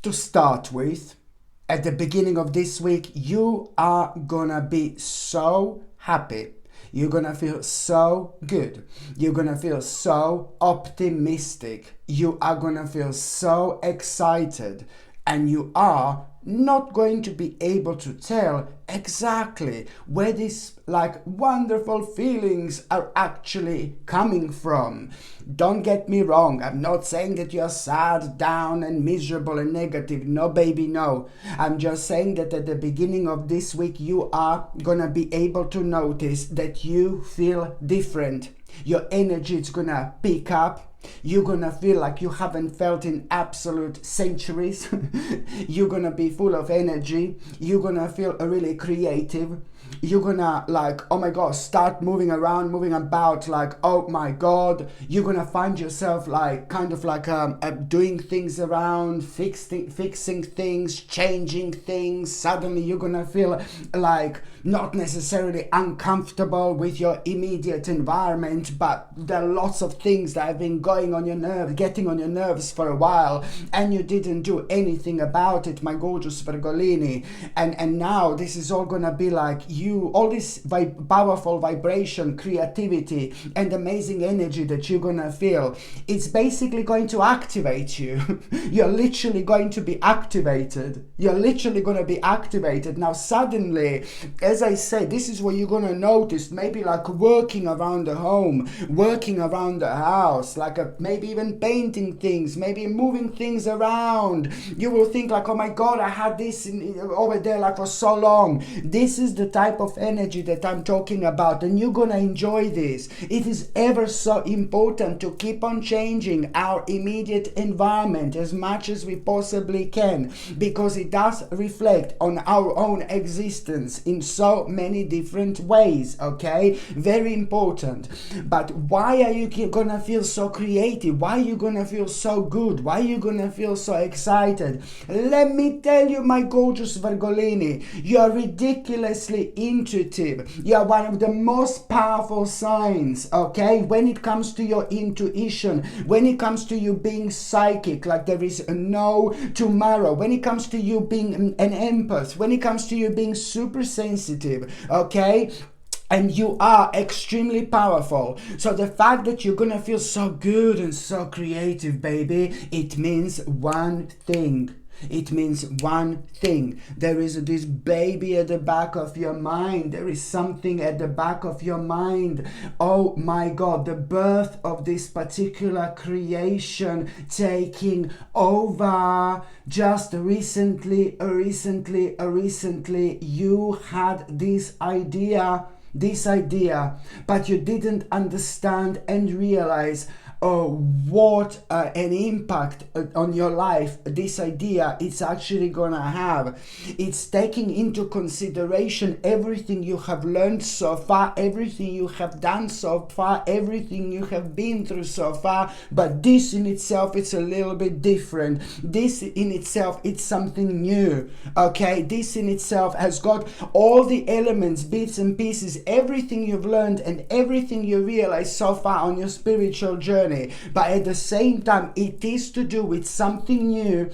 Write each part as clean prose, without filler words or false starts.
To start with, at the beginning of this week, you are gonna be so happy. You're gonna feel so good. You're gonna feel so optimistic. You are gonna feel so excited. And you are not going to be able to tell exactly where these wonderful feelings are actually coming from. Don't get me wrong, I'm not saying that you're sad, down and miserable and negative. No baby, no. I'm just saying that at the beginning of this week you are gonna be able to notice that you feel different. Your energy is gonna pick up. You're gonna feel like you haven't felt in absolute centuries. You're gonna be full of energy. You're gonna feel really creative. You're gonna oh my god, start moving around, moving about, oh my god. You're gonna find yourself doing things around, fixing things, changing things. Suddenly you're gonna feel not necessarily uncomfortable with your immediate environment, but there are lots of things that have been getting on your nerves for a while, and you didn't do anything about it, my gorgeous Virgolini. And now this is all gonna be all this powerful vibration, creativity, and amazing energy that you're gonna feel. It's basically going to activate you. You're literally going to be activated. You're literally going to be activated. Now suddenly, as I said, this is what you're going to notice, maybe working around the home, working around the house, maybe even painting things, maybe moving things around. You will think oh my god, I had this over there for so long. This is the type of energy that I'm talking about, and you're gonna enjoy this. It is ever so important to keep on changing our immediate environment as much as we possibly can, because it does reflect on our own existence in so many different ways. Okay, very important. But why are you gonna feel so creative? Why are you gonna feel so good? Why are you gonna feel so excited? Let me tell you, my gorgeous Virgolini, you are ridiculously intuitive. You are one of the most powerful signs, okay, when it comes to your intuition, when it comes to you being psychic, there is no tomorrow, when it comes to you being an empath, when it comes to you being super sensitive, okay. And you are extremely powerful. So the fact that you're gonna feel so good and so creative, baby, it means one thing. It means one thing. There is this baby at the back of your mind. There is something at the back of your mind. Oh my God, the birth of this particular creation taking over. Just recently, you had this idea, but you didn't understand and realize what an impact on your life this idea is actually gonna have. It's taking into consideration everything you have learned so far, everything you have done so far, everything you have been through so far, but this in itself, it's a little bit different. This in itself, it's something new, okay? This in itself has got all the elements, bits and pieces, everything you've learned and everything you realize so far on your spiritual journey. But at the same time, it is to do with something new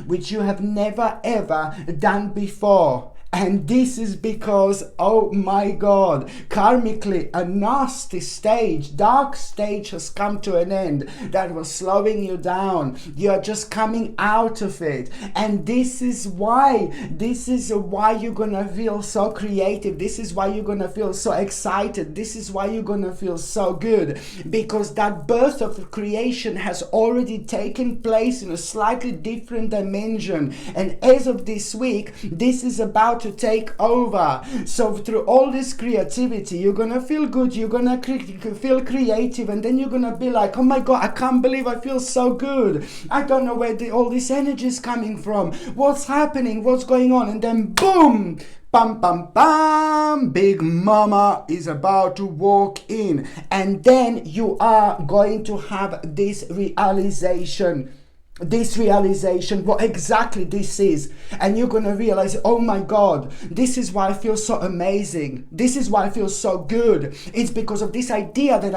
which you have never ever done before. And this is because, oh my God, karmically, a nasty stage, dark stage has come to an end that was slowing you down. You are just coming out of it. And this is why you're gonna feel so creative. This is why you're gonna feel so excited. This is why you're gonna feel so good. Because that birth of creation has already taken place in a slightly different dimension. And as of this week, this is about to take over. So through all this creativity, you're gonna feel good, you're gonna feel creative, and then you're gonna be oh my God, I can't believe I feel so good. I don't know where all this energy is coming from. What's happening? What's going on? And then boom! Bam, bam, bam! Big Mama is about to walk in. And then you are going to have this realization, what exactly this is. And you're going to realize, oh my God, this is why I feel so amazing. This is why I feel so good. It's because of this idea that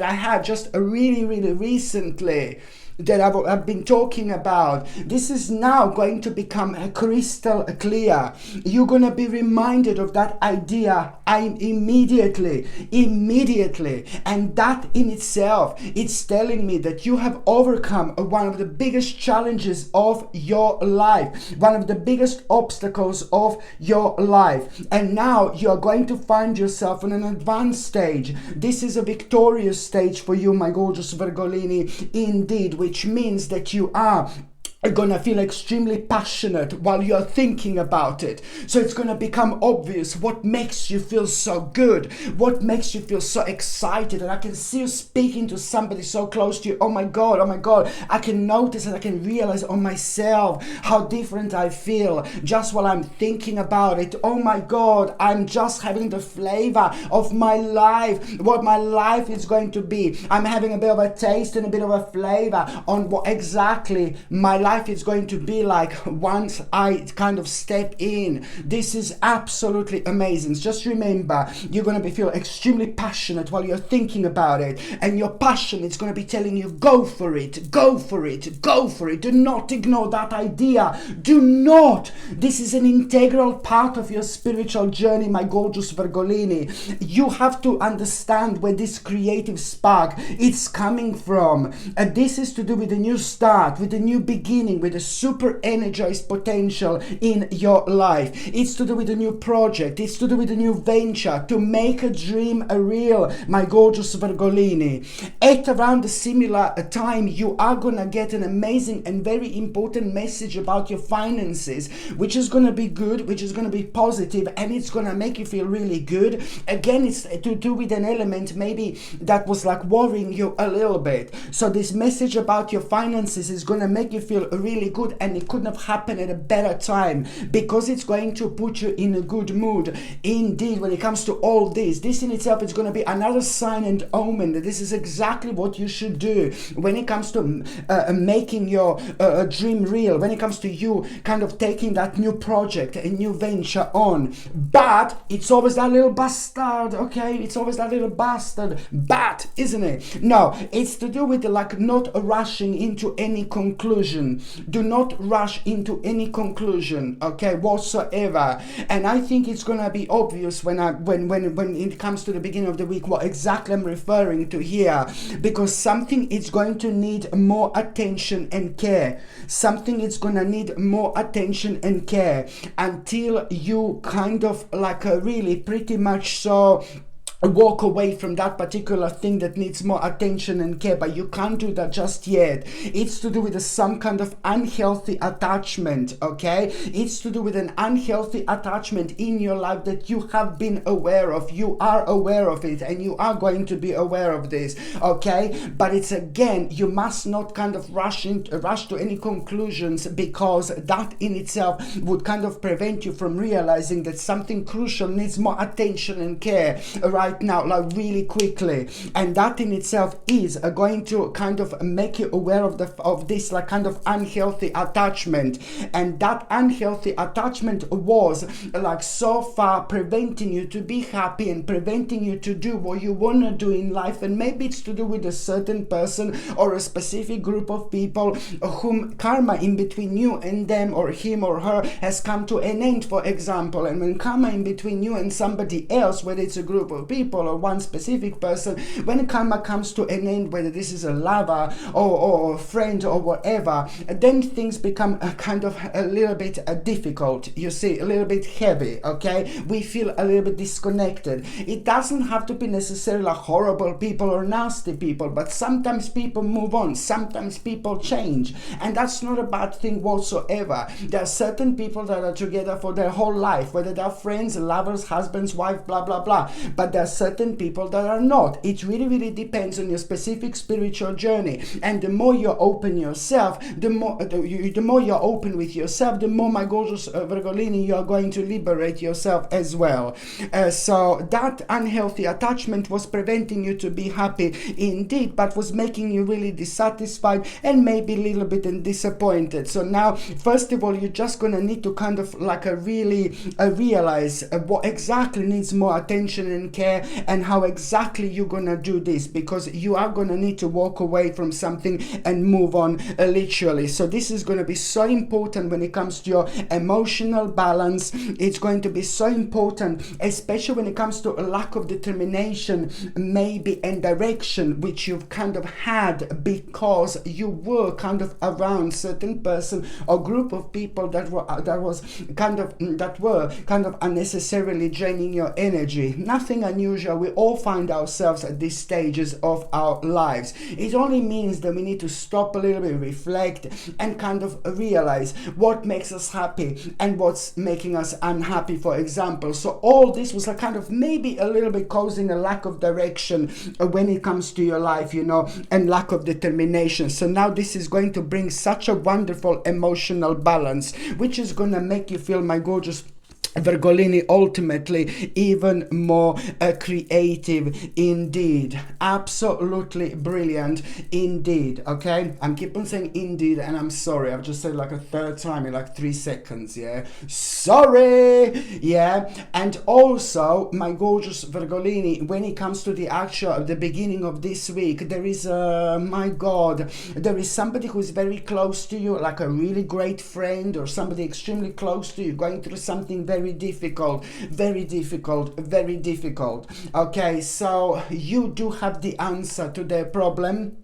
I had just really, really recently. that I've been talking about, this is now going to become crystal clear. You're going to be reminded of that idea immediately. And that in itself, it's telling me that you have overcome one of the biggest challenges of your life, one of the biggest obstacles of your life. And now you're going to find yourself in an advanced stage. This is a victorious stage for you, my gorgeous Virgolini, indeed, which means that you are gonna feel extremely passionate while you're thinking about it. So it's gonna become obvious what makes you feel so good, what makes you feel so excited. And I can see you speaking to somebody so close to you. Oh my God, I can notice and I can realize on myself how different I feel just while I'm thinking about it. Oh my God, I'm just having the flavor of my life, what my life is going to be. I'm having a bit of a taste and a bit of a flavor on what exactly my life is going to be like once I kind of step in. This is absolutely amazing. Just remember, you're going to feel extremely passionate while you're thinking about it, and your passion is going to be telling you, go for it, go for it, go for it. Do not ignore that idea. Do not. This is an integral part of your spiritual journey, my gorgeous Virgolini. You have to understand where this creative spark is coming from. And this is to do with a new start, with a new beginning, with a super energized potential in your life. It's to do with a new project. It's to do with a new venture, to make a dream a real, my gorgeous Virgolini. At around a similar time, you are gonna get an amazing and very important message about your finances, which is gonna be good, which is gonna be positive, and it's gonna make you feel really good. Again, it's to do with an element maybe that was like worrying you a little bit. So this message about your finances is gonna make you feel really good, and it couldn't have happened at a better time, because it's going to put you in a good mood. Indeed, when it comes to all this in itself, it's going to be another sign and omen that this is exactly what you should do when it comes to making your dream real, when it comes to you kind of taking that new project, a new venture on. But it's always that little bastard, okay? It's always that little bastard, but, isn't it? No, it's to do with like not rushing into any conclusion. Do not rush into any conclusion, okay, whatsoever. And I think it's gonna be obvious when it comes to the beginning of the week what exactly I'm referring to here, because something is going to need more attention and care. Something is gonna need more attention and care until you kind of like really pretty much so walk away from that particular thing that needs more attention and care. But you can't do that just yet. It's to do with some kind of unhealthy attachment, okay? It's to do with an unhealthy attachment in your life that you have been aware of. You are aware of it, and you are going to be aware of this, okay? But it's, again, you must not kind of rush to any conclusions, because that in itself would kind of prevent you from realizing that something crucial needs more attention and care right now, like really quickly. And that in itself is going to kind of make you aware of this like kind of unhealthy attachment. And that unhealthy attachment was like so far preventing you to be happy and preventing you to do what you want to do in life. And maybe it's to do with a certain person or a specific group of people whom karma in between you and them, or him or her, has come to an end, for example. And when karma in between you and somebody else, whether it's a group of people or one specific person, when karma comes to an end, whether this is a lover or a friend or whatever, then things become kind of a little bit difficult, you see, a little bit heavy, okay? We feel a little bit disconnected. It doesn't have to be necessarily horrible people or nasty people, but sometimes people move on, sometimes people change, and that's not a bad thing whatsoever. There are certain people that are together for their whole life, whether they're friends, lovers, husbands, wife, blah blah blah, but there are certain people that are not. It really depends on your specific spiritual journey. And the more you open yourself, the more you're open with yourself, the more, my gorgeous Virgolini, you are going to liberate yourself as well. So that unhealthy attachment was preventing you to be happy indeed, but was making you really dissatisfied and maybe a little bit disappointed. So now, first of all, you're just gonna need to kind of like really realize what exactly needs more attention and care there and how exactly you're gonna do this, because you are gonna need to walk away from something and move on, literally. So this is going to be so important when it comes to your emotional balance. It's going to be so important, especially when it comes to a lack of determination, maybe, and direction, which you've kind of had because you were kind of around certain person or group of people that were kind of unnecessarily draining your energy. Nothing unusual. We all find ourselves at these stages of our lives. It only means that we need to stop a little bit, reflect, and kind of realize what makes us happy and what's making us unhappy, for example. So all this was a kind of maybe a little bit causing a lack of direction when it comes to your life, and lack of determination. So now this is going to bring such a wonderful emotional balance, which is going to make you feel, my gorgeous Virgolini, ultimately even more creative indeed. Absolutely brilliant indeed. Okay, I'm keep on saying indeed, and I'm sorry, I've just said like a third time in like 3 seconds. Yeah, sorry. Yeah, and also my gorgeous Virgolini, when it comes to the beginning of this week, there is my God, there is somebody who is very close to you, like a really great friend or somebody extremely close to you, going through something very difficult. Okay, so you do have the answer to their problem,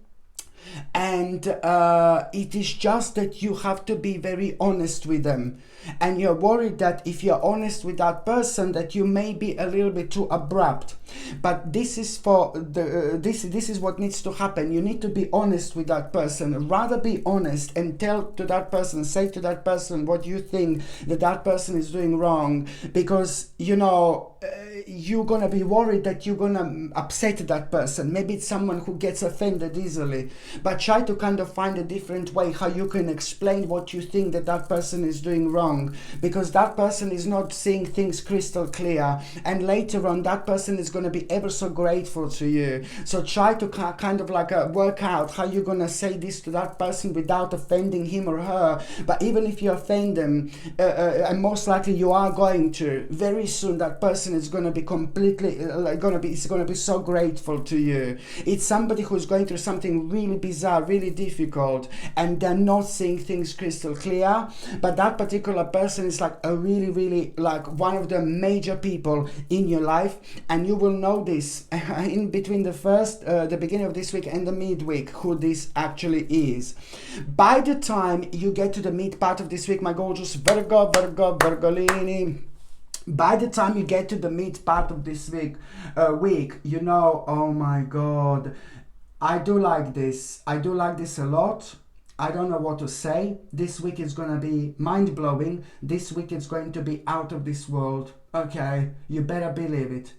and it is just that you have to be very honest with them. And you're worried that if you're honest with that person, that you may be a little bit too abrupt. But this is for this is what needs to happen. You need to be honest with that person. Rather be honest and tell to that person, say to that person what you think that person is doing wrong, because you're gonna be worried that you're gonna upset that person. Maybe it's someone who gets offended easily, but try to kind of find a different way how you can explain what you think that person is doing wrong, because that person is not seeing things crystal clear, and later on that person is going to be ever so grateful to you. So try to kind of like work out how you're going to say this to that person without offending him or her. But even if you offend them, and most likely you are going to, very soon that person is going to be completely going to be so grateful to you. It's somebody who's going through something really bizarre, really difficult, and they're not seeing things crystal clear, but that particular person is like a really like one of the major people in your life, and you will know this in between the beginning of this week and the midweek who this actually is. By the time you get to the mid part of this week, my gorgeous Virgolini, by the time you get to the mid part of this week, oh my God, I do like this a lot. I don't know what to say. This week is going to be mind-blowing. This week is going to be out of this world. Okay, you better believe it.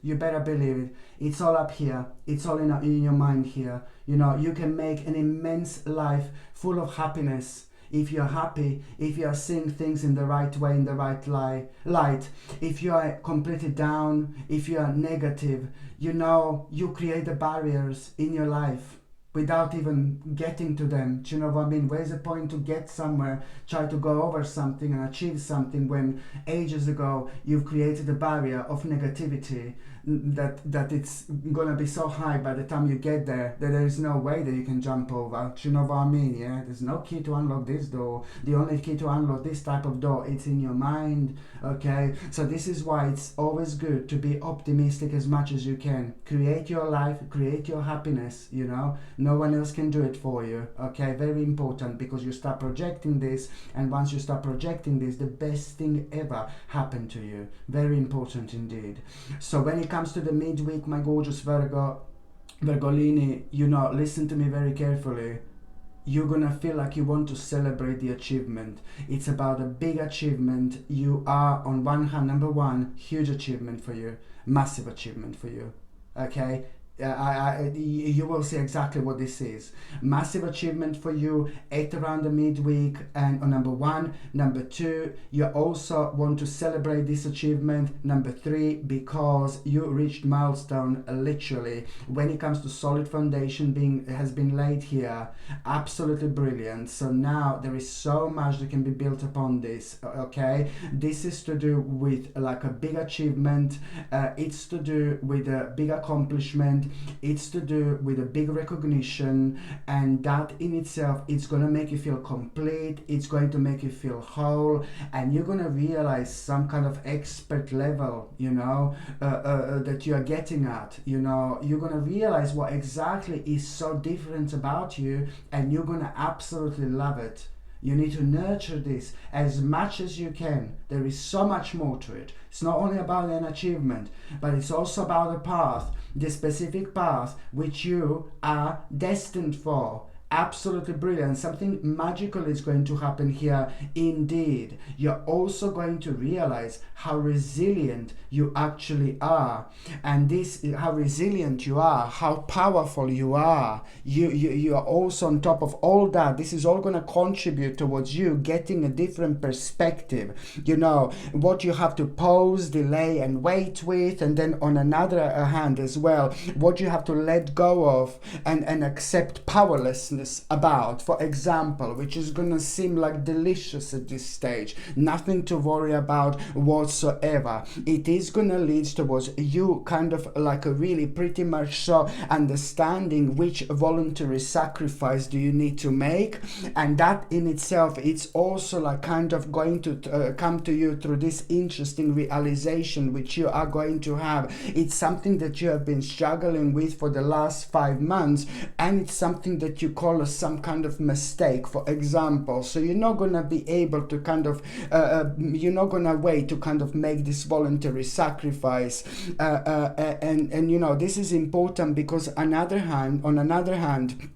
It's all up here. It's all in your mind here. You can make an immense life full of happiness. If you're happy, if you are seeing things in the right way, in the right light, if you are completely down, if you are negative, you create the barriers in your life without even getting to them. Do you know what I mean? Where's the point to get somewhere, try to go over something and achieve something, when ages ago you've created a barrier of negativity that it's gonna be so high by the time you get there that there is no way that you can jump over. Do you know what I mean? Yeah, there's no key to unlock this door. The only key to unlock this type of door, it's in your mind. Okay, so this is why it's always good to be optimistic as much as you can. Create your life, create your happiness. No one else can do it for you. Okay, very important, because you start projecting this, and once you start projecting this, the best thing ever happened to you. Very important indeed. So when it comes to the midweek, my gorgeous Virgolini, listen to me very carefully. You're gonna feel like you want to celebrate the achievement. It's about a big achievement. You are, on one hand, number one, huge achievement for you, massive achievement for you. Okay, you will see exactly what this is. Massive achievement for you at around the midweek, and on number 1. Number 2, you also want to celebrate this achievement. Number 3, because you reached milestone literally when it comes to solid foundation has been laid here. Absolutely brilliant. So now there is so much that can be built upon this. Okay, this is to do with like a big achievement. It's to do with a big accomplishment. It's to do with a big recognition, and that in itself, it's going to make you feel complete. It's going to make you feel whole, and you're going to realize some kind of expert level, you know, that you are getting at. You know, you're going to realize what exactly is so different about you, and you're going to absolutely love it. You need to nurture this as much as you can. There is so much more to it. It's not only about an achievement, but it's also about a path, the specific path which you are destined for. Absolutely brilliant. Something magical is going to happen here indeed. You're also going to realize how resilient you actually are, and this, how resilient you are, how powerful you are. You are also, on top of all that, this is all going to contribute towards you getting a different perspective. You know what you have to pause, delay and wait with, and then on another hand as well, what you have to let go of and accept powerlessness about, for example, which is gonna seem like delicious at this stage. Nothing to worry about whatsoever. It is gonna lead towards you kind of like a really pretty much so understanding which voluntary sacrifice do you need to make, and that in itself, it's also like kind of going to come to you through this interesting realization which you are going to have. It's something that you have been struggling with for the last 5 months, and it's something that you call some kind of mistake, for example. So you're not going to be able to kind of you're not going to wait to kind of make this voluntary sacrifice, and you know, this is important because on another hand,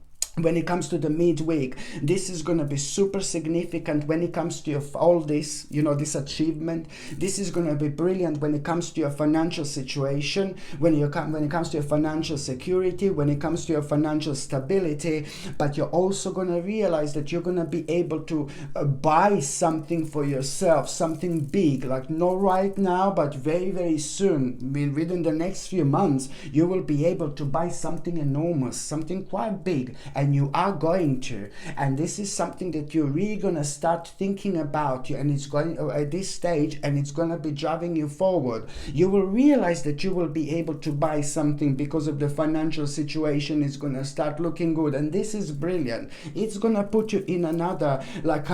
when it comes to the midweek, this is going to be super significant when it comes to all this, you know, this achievement. This is going to be brilliant when it comes to your financial situation, when it comes to your financial security, when it comes to your financial stability. But you're also going to realize that you're going to be able to buy something for yourself, something big, like not right now, but very, very soon. I mean, within the next few months, you will be able to buy something enormous, something quite big, and you are going to. And this is something that you're really going to start thinking about, and it's going at this stage, and it's going to be driving you forward. You will realize that you will be able to buy something because of the financial situation is going to start looking good, and this is brilliant. It's going to put you in another like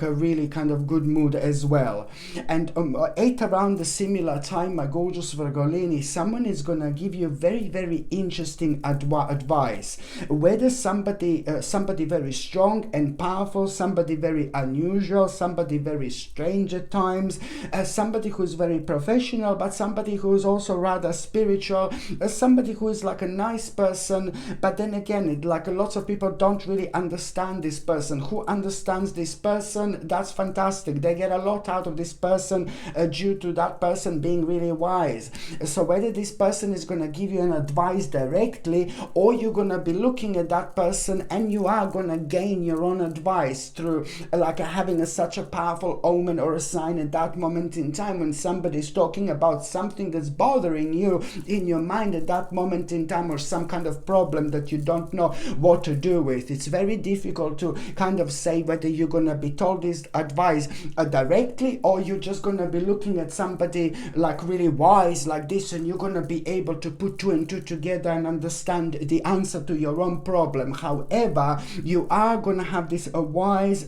a really kind of good mood as well. And at around the similar time, my gorgeous Virgolini, someone is going to give you very, very interesting advice. Whether somebody very strong and powerful, somebody very unusual, somebody very strange at times, somebody who's very professional, but somebody who's also rather spiritual, somebody who is like a nice person, but then again, like lots of people don't really understand this person. Who understands this person? That's fantastic. They get a lot out of this person due to that person being really wise. So whether this person is going to give you an advice directly, or you're going to be looking at that person and you are going to gain your own advice through like having such a powerful omen or a sign at that moment in time, when somebody's talking about something that's bothering you in your mind at that moment in time, or some kind of problem that you don't know what to do with. It's very difficult to kind of say whether you're going to be told this advice directly, or you're just going to be looking at somebody like really wise like this, and you're going to be able to put 2 and 2 together and understand the answer to your own problem. However, you are going to have this wise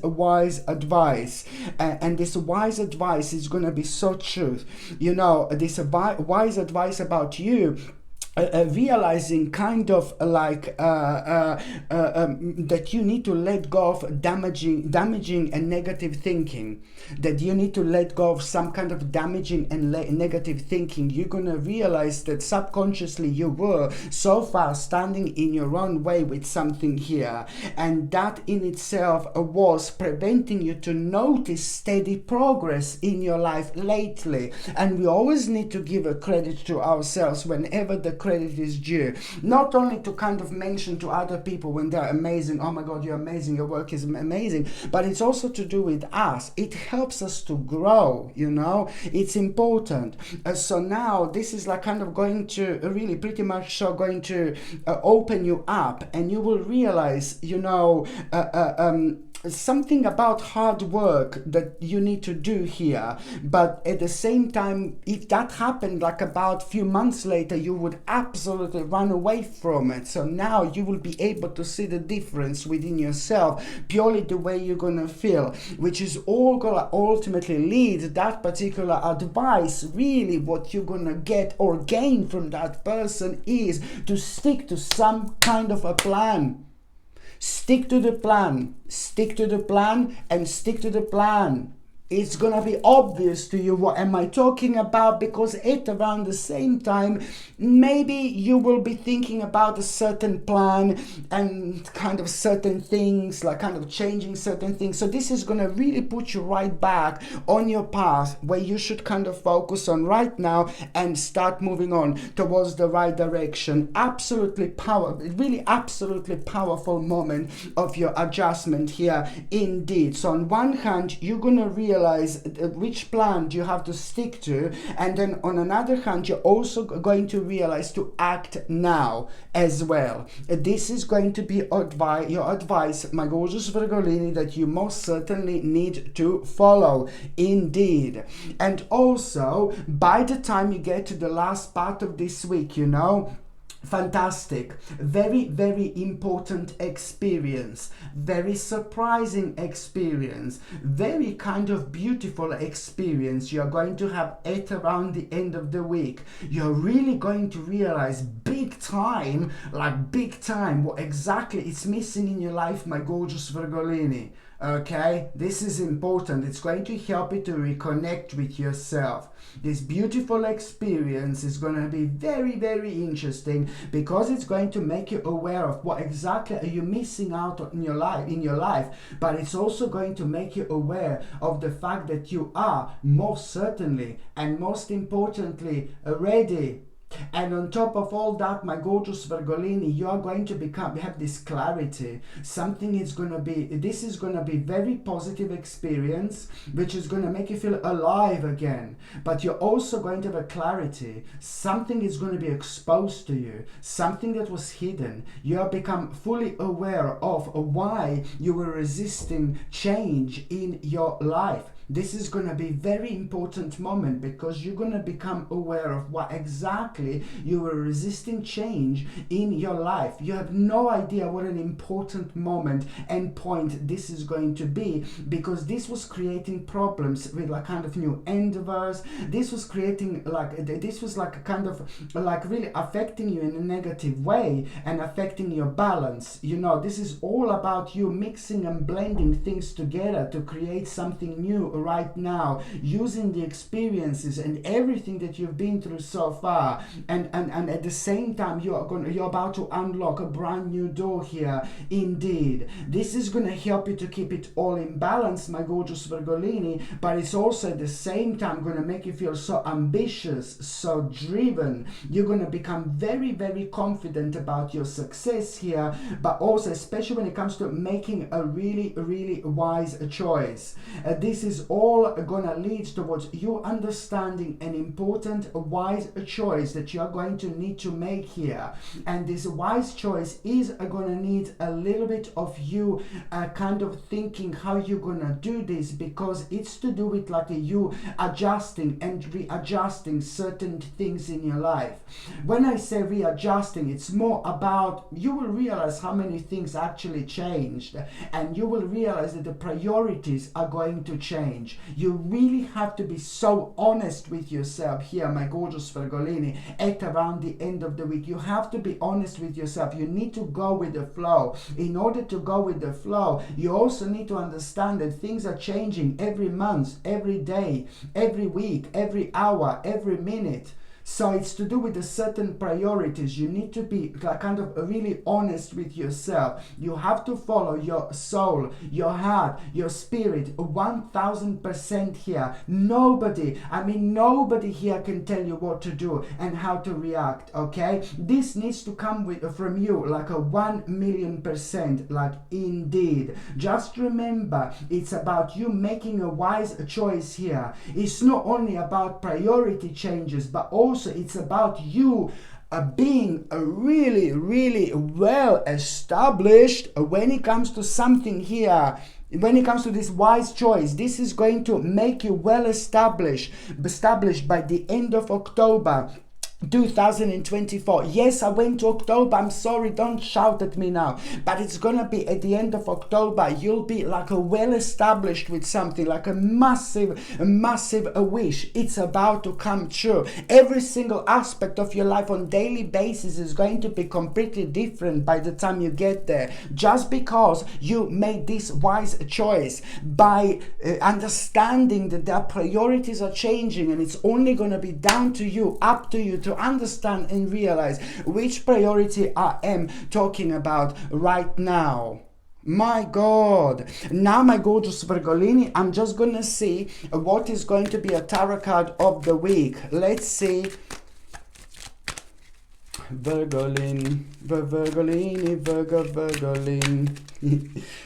advice, and this wise advice is going to be so true. You know, this wise advice about you. Realizing kind of like that you need to let go of damaging and negative thinking, that you need to let go of some kind of damaging and negative thinking. You're going to realize that subconsciously you were so far standing in your own way with something here, and that in itself was preventing you to notice steady progress in your life lately. And we always need to give a credit to ourselves whenever the credit is due. Not only to kind of mention to other people when they're amazing, oh my God, you're amazing, your work is amazing, but it's also to do with us. It helps us to grow, you know, it's important. So now this is like kind of going to really pretty much so going to open you up, and you will realize, you know, something about hard work that you need to do here. But at the same time, if that happened like about a few months later, you would absolutely run away from it. So now you will be able to see the difference within yourself, purely the way you're gonna feel, which is all gonna ultimately lead that particular advice. Really what you're gonna get or gain from that person is to stick to some kind of a plan. Stick to the plan, stick to the plan, and stick to the plan. It's gonna be obvious to you what am I talking about, because at around the same time, maybe you will be thinking about a certain plan and kind of certain things, like kind of changing certain things. So this is gonna really put you right back on your path where you should kind of focus on right now and start moving on towards the right direction. Absolutely really absolutely powerful moment of your adjustment here indeed. So on one hand, you're gonna realize which plan do you have to stick to, and then on another hand, you're also going to realize to act now as well. This is going to be your advice, my gorgeous Virgolini, that you most certainly need to follow indeed. And also, by the time you get to the last part of this week, you know, fantastic, very, very important experience, very surprising experience, very kind of beautiful experience you're going to have at around the end of the week. You're really going to realize big time, what exactly is missing in your life, my gorgeous Virgolini. Okay, this is important. It's going to help you to reconnect with yourself. This beautiful experience is going to be very, very interesting, because it's going to make you aware of what exactly are you missing out in your life, but it's also going to make you aware of the fact that you are most certainly and most importantly ready. And on top of all that, my gorgeous Virgolini, you are going to have this clarity. This is going to be very positive experience, which is going to make you feel alive again. But you're also going to have a clarity. Something is going to be exposed to you, something that was hidden. You have become fully aware of why you were resisting change in your life. This is going to be a very important moment, because you're going to become aware of what exactly you were resisting change in your life. You have no idea what an important moment and point this is going to be, because this was creating problems with like kind of new endeavors. This was creating really affecting you in a negative way and affecting your balance. You know, this is all about you mixing and blending things together to create something new right now, using the experiences and everything that you've been through so far, and at the same time you're about to unlock a brand new door here indeed. This is going to help you to keep it all in balance, my gorgeous Virgolini, but it's also at the same time going to make you feel so ambitious, so driven. You're going to become very, very confident about your success here, but also especially when it comes to making a really, really wise choice. This is all gonna lead towards you understanding an important wise choice that you are going to need to make here. And this wise choice is gonna need a little bit of you kind of thinking how you're gonna do this, because it's to do with like you adjusting and readjusting certain things in your life. When I say readjusting, it's more about you will realize how many things actually changed, and you will realize that the priorities are going to change. You really have to be so honest with yourself here, my gorgeous Virgolini, at around the end of the week. You have to be honest with yourself. You need to go with the flow. In order to go with the flow, you also need to understand that things are changing every month, every day, every week, every hour, every minute. So it's to do with a certain priorities. You need to be kind of really honest with yourself. You have to follow your soul, your heart, your spirit 1000% here. Nobody here can tell you what to do and how to react, okay? This needs to come from you like a 1,000,000%, like indeed. Just remember, it's about you making a wise choice here. It's not only about priority changes, but also it's about you being really, really well established when it comes to something here. When it comes to this wise choice, this is going to make you well established by the end of October 2024. Yes, I went to October. I'm sorry, don't shout at me now. But it's gonna be at the end of October. You'll be like a well established with something, like a massive wish. It's about to come true. Every single aspect of your life on daily basis is going to be completely different by the time you get there. Just because you made this wise choice by understanding that their priorities are changing, and it's only gonna be down to you, up to you to understand and realize which priority I am talking about right now. My God. Now, my gorgeous Virgolini, I'm just gonna see what is going to be a tarot card of the week. Let's see. Virgolini, Virgo, Virgolini,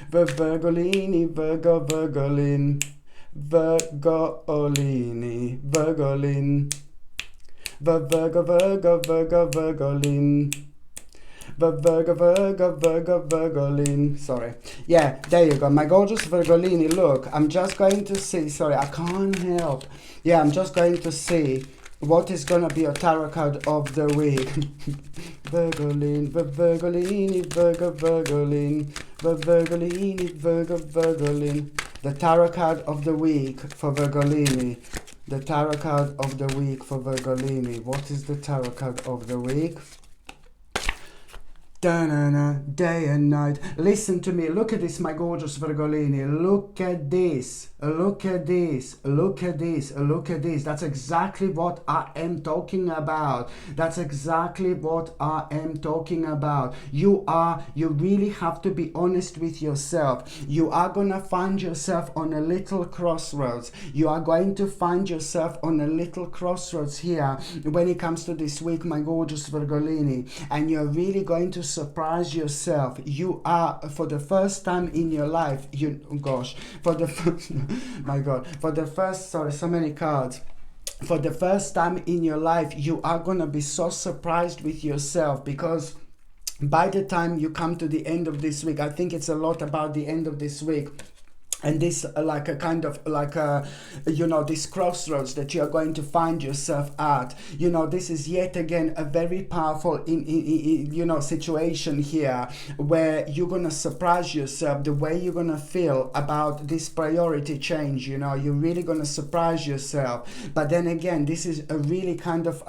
Virgolini, Virgolini, Virgolin. Virgolin. Sorry. Yeah, there you go. My gorgeous Virgolini. Look, I'm just going to see. Sorry, I can't help. Yeah, I'm just going to see what is going to be a tarot card of the week. Virgolin, Virgolini, Virgolin, Virgolini, Virgolin. The tarot card of the week for Virgolini. The tarot card of the week for Virgolini. What is the tarot card of the week? Da-na-na, day and night. Listen to me. Look at this, my gorgeous Virgolini. Look at this. Look at this. Look at this. Look at this. That's exactly what I am talking about. That's exactly what I am talking about. You really have to be honest with yourself. You are gonna find yourself on a little crossroads. You are going to find yourself on a little crossroads here when it comes to this week, my gorgeous Virgolini. And you're really going to surprise yourself. You are, for the first time in your life, sorry, so many cards. For the first time in your life, you are gonna be so surprised with yourself, because by the time you come to the end of this week, I think it's a lot about the end of this week. And this like a kind of like a, you know, this crossroads that you are going to find yourself at. You know, this is yet again a very powerful situation here where you're gonna surprise yourself the way you're gonna feel about this priority change. You know, you're really gonna surprise yourself. But then again, this is a really kind of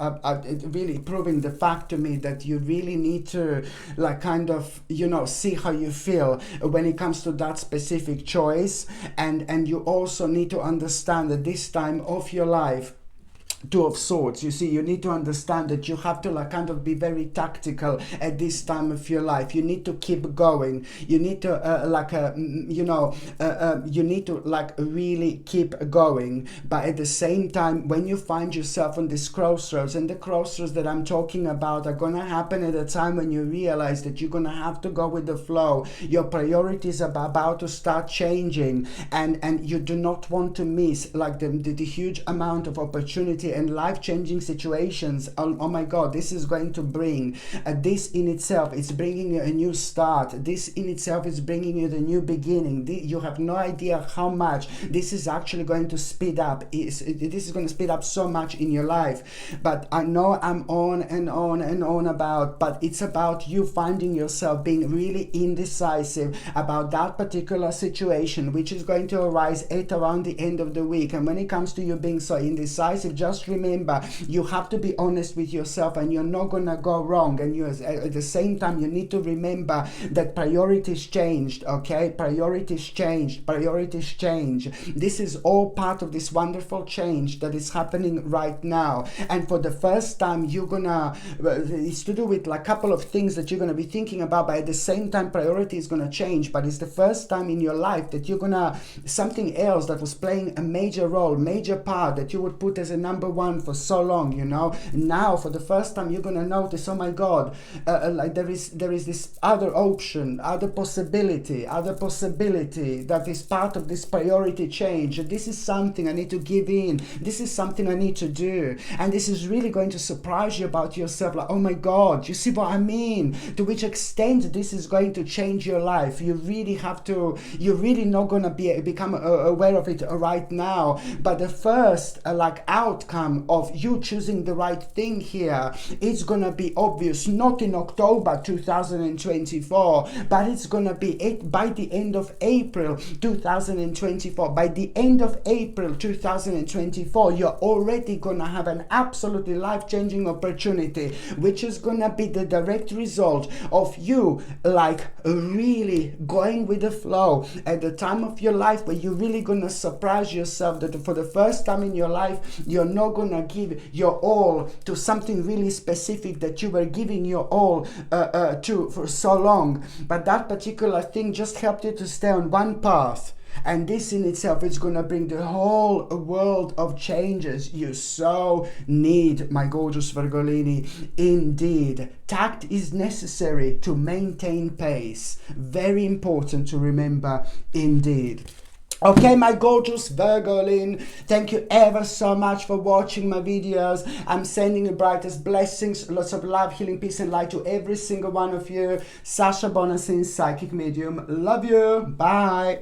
really proving the fact to me that you really need to like kind of, you know, see how you feel when it comes to that specific choice. And you also need to understand that this time of your life, Two of Swords, you see, you need to understand that you have to like kind of be very tactical at this time of your life. You need to keep going. You need to you need to like really keep going. But at the same time, when you find yourself on this crossroads, and the crossroads that I'm talking about are gonna happen at a time when you realize that you're gonna have to go with the flow. Your priorities are about to start changing, and you do not want to miss like the huge amount of opportunity and life-changing situations. Oh my God, this is going to bring this in itself, it's bringing you a new start. This in itself is bringing you the new beginning. You have no idea how much this is actually going to speed up. This is going to speed up so much in your life. But I know I'm on and on and on about, but it's about you finding yourself being really indecisive about that particular situation, which is going to arise at around the end of the week. And when it comes to you being so indecisive, just just remember, you have to be honest with yourself, and you're not gonna go wrong. And you, at the same time, you need to remember that priorities changed, okay? Priorities changed, priorities change. This is all part of this wonderful change that is happening right now. And for the first time, you're gonna, it's to do with like a couple of things that you're gonna be thinking about, but at the same time, priority is gonna change. But it's the first time in your life that you're gonna, something else that was playing a major role, major part, that you would put as a number one for so long, you know, now for the first time you're gonna notice, oh my God, like there is this other option, other possibility that is part of this priority change. This is something I need to give in, this is something I need to do, and this is really going to surprise you about yourself, like, oh my God, you see what I mean, to which extent this is going to change your life. You really have to, you're really not gonna become aware of it right now, but the first like outcome of you choosing the right thing here, it's gonna be obvious, not in October 2024, but it's gonna be by the end of April 2024. By the end of April 2024, you're already gonna have an absolutely life-changing opportunity, which is gonna be the direct result of you like really going with the flow at the time of your life where you're really gonna surprise yourself that for the first time in your life, you're not gonna give your all to something really specific that you were giving your all to for so long. But that particular thing just helped you to stay on one path. And this in itself is going to bring the whole world of changes you so need, my gorgeous Virgolini. Indeed, tact is necessary to maintain pace. Very important to remember, indeed. Okay, my gorgeous Virgolin, thank you ever so much for watching my videos. I'm sending you brightest blessings, lots of love, healing, peace and light to every single one of you. Sasha Bonasin, Psychic Medium. Love you. Bye.